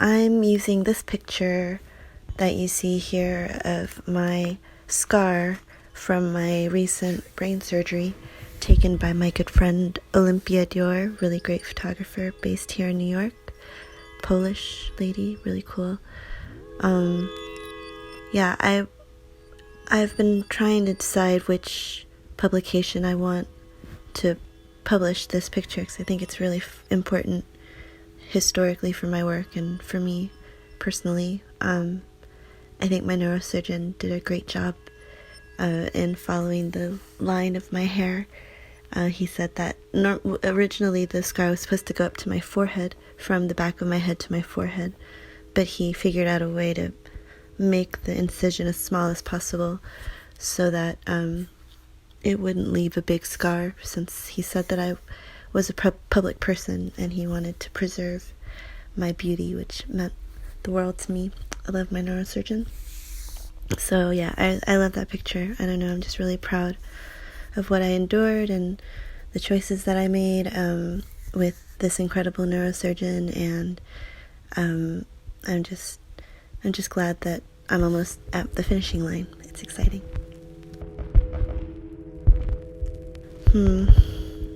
I'm using this picture that you see here of my scar from my recent brain surgery taken by my good friend Olympia Dior, really great photographer based here in New York. Polish lady, really cool. Yeah, I've been trying to decide which publication I want to publish this picture because I think it's really important historically for my work and for me personally. I think my neurosurgeon did a great job in following the line of my hair. He said that originally the scar was supposed to go up to my forehead, from the back of my head to my forehead, but he figured out a way to make the incision as small as possible so that it wouldn't leave a big scar, since he said that I was a public person and he wanted to preserve my beauty, which meant the world to me. I love my neurosurgeon. So yeah, I love that picture. I don't know, I'm just really proud of what I endured and the choices that I made with this incredible neurosurgeon, and I'm just glad that I'm almost at the finishing line. It's exciting.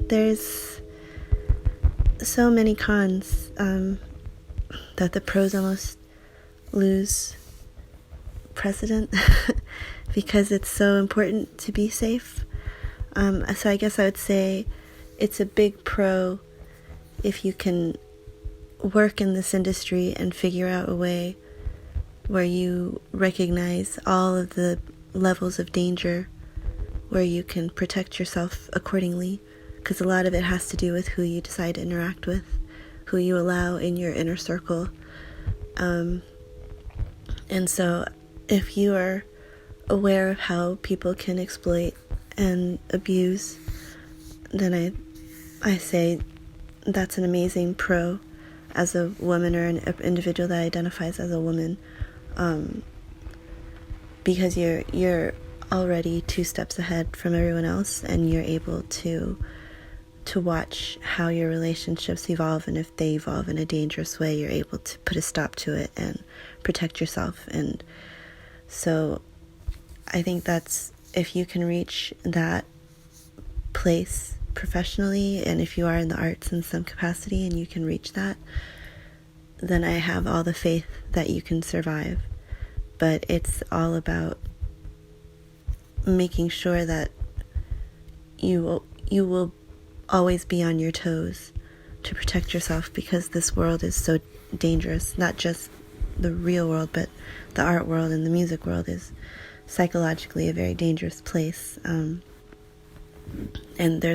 There's so many cons that the pros almost lose precedent because it's so important to be safe. So I guess I would say it's a big pro if you can work in this industry and figure out a way where you recognize all of the levels of danger, where you can protect yourself accordingly, because a lot of it has to do with who you decide to interact with, who you allow in your inner circle. And so if you are aware of how people can exploit and abuse, then I say that's an amazing pro as a woman or an individual that identifies as a woman, because you're already 2 steps ahead from everyone else, and you're able to watch how your relationships evolve, and if they evolve in a dangerous way, you're able to put a stop to it and protect yourself. And so I think that's, if you can reach that place professionally, and if you are in the arts in some capacity and you can reach that, then I have all the faith that you can survive. But it's all about making sure that you will always be on your toes to protect yourself, because this world is so dangerous. Not just the real world, but the art world and the music world is psychologically a very dangerous place. And there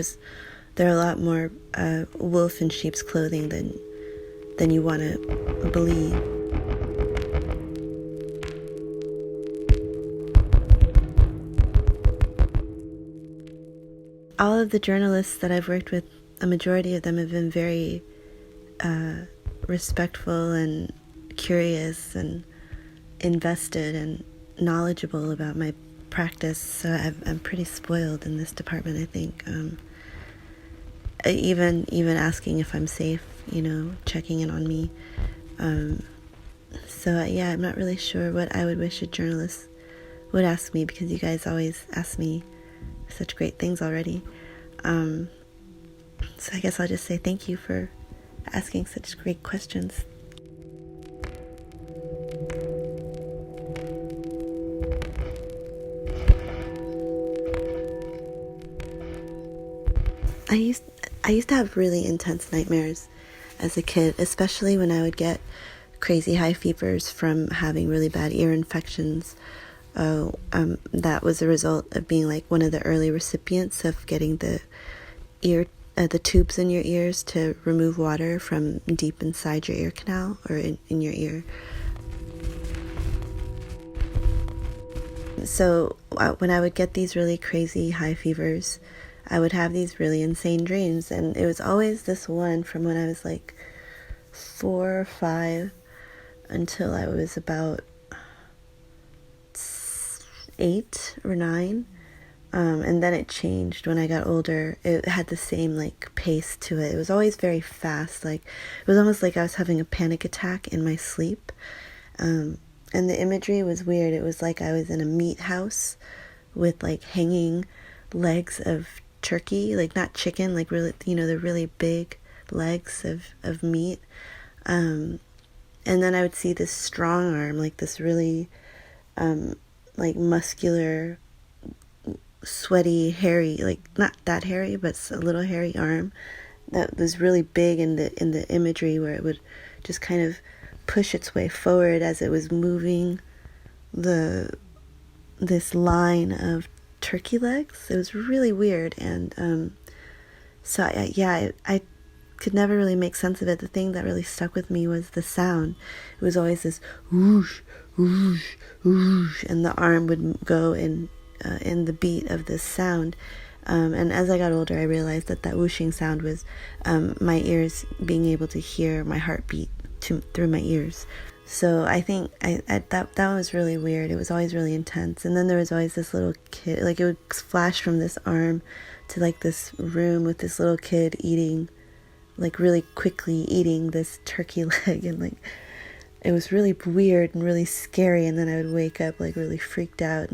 are a lot more wolf in sheep's clothing than you want to believe. All of the journalists that I've worked with, a majority of them have been very respectful and curious and invested and knowledgeable about my practice. So I'm pretty spoiled in this department, I think. Even asking if I'm safe, checking in on me. So yeah, I'm not really sure what I would wish a journalist would ask me, because you guys always ask me such great things already. So I guess I'll just say thank you for asking such great questions. I used to have really intense nightmares as a kid, especially when I would get crazy high fevers from having really bad ear infections. That was a result of being like one of the early recipients of getting the tubes in your ears to remove water from deep inside your ear canal or in your ear. So when I would get these really crazy high fevers, I would have these really insane dreams, and it was always this one from when I was like 4 or 5 until I was about 8 or 9, And then it changed when I got older. It had the same like pace to it. It was always very fast. Like it was almost like I was having a panic attack in my sleep. And the imagery was weird. It was like I was in a meat house with like hanging legs of turkey, like not chicken, like really, the really big legs of meat. And then I would see this strong arm, like this really like muscular, sweaty, hairy, like not that hairy, but a little hairy arm that was really big in the imagery, where it would just kind of push its way forward as it was moving this line of turkey legs. It was really weird, and so I could never really make sense of it. The thing that really stuck with me was the sound. It was always this whoosh, whoosh, whoosh, and the arm would go in the beat of this sound. And as I got older, I realized that whooshing sound was my ears being able to hear my heartbeat through my ears. So I think that was really weird. It was always really intense. And then there was always this little kid, like it would flash from this arm to like this room with this little kid eating, like really quickly eating this turkey leg, and like it was really weird and really scary. And then I would wake up like really freaked out,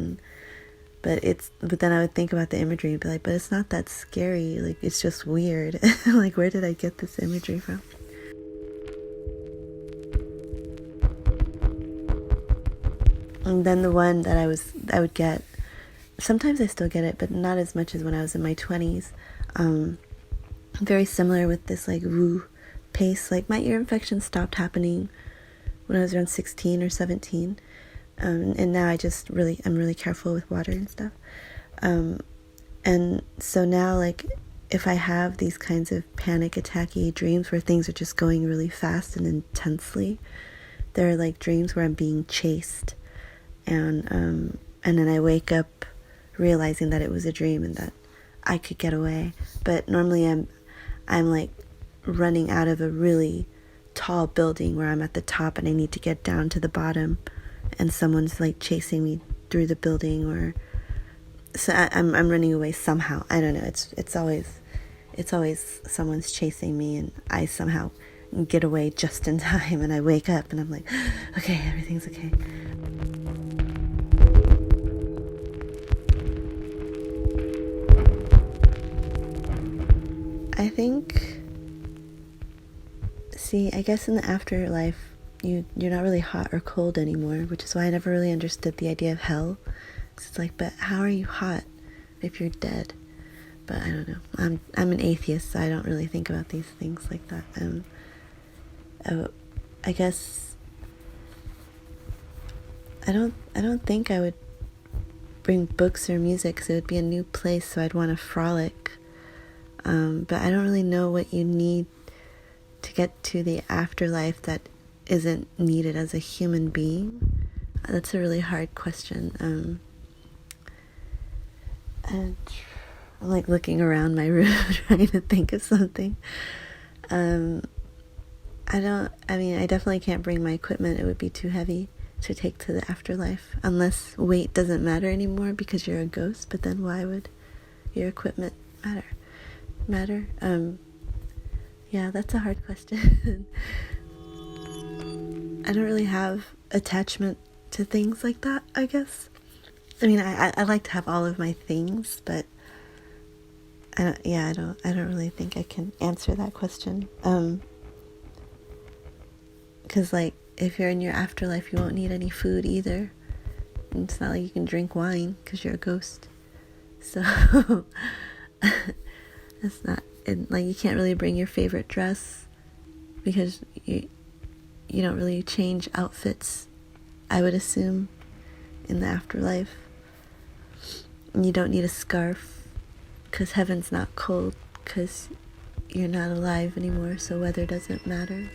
but then I would think about the imagery and be like, but it's not that scary, like it's just weird. Like, where did I get this imagery from? And then the one that I would get, sometimes I still get it, but not as much as when I was in my 20s. Very similar with this like woo pace. Like my ear infection stopped happening when I was around 16 or 17. And now I'm really careful with water and stuff. And so now, like, if I have these kinds of panic attacky dreams where things are just going really fast and intensely, they're like dreams where I'm being chased. And then I wake up realizing that it was a dream and that I could get away. But normally I'm like running out of a really tall building where I'm at the top and I need to get down to the bottom, and someone's like chasing me through the building, or so I'm running away somehow. I don't know. It's always someone's chasing me, and I somehow get away just in time, and I wake up and I'm like, okay, everything's okay. I think, I guess in the afterlife, you're not really hot or cold anymore, which is why I never really understood the idea of hell. Because it's like, but how are you hot if you're dead? But I don't know. I'm an atheist, so I don't really think about these things like that. I guess I don't think I would bring books or music, because it would be a new place, so I'd want to frolic. But I don't really know what you need to get to the afterlife that isn't needed as a human being. That's a really hard question. And I'm like looking around my room trying to think of something. I definitely can't bring my equipment. It would be too heavy to take to the afterlife, unless weight doesn't matter anymore because you're a ghost. But then why would your equipment matter? Yeah, that's a hard question. I don't really have attachment to things like that, I guess. I mean, I like to have all of my things, but I don't really think I can answer that question. 'Cause like, if you're in your afterlife, you won't need any food either. And it's not like you can drink wine because you're a ghost. So it's not, like, you can't really bring your favorite dress because you don't really change outfits, I would assume, in the afterlife. And you don't need a scarf because heaven's not cold, because you're not alive anymore, so weather doesn't matter.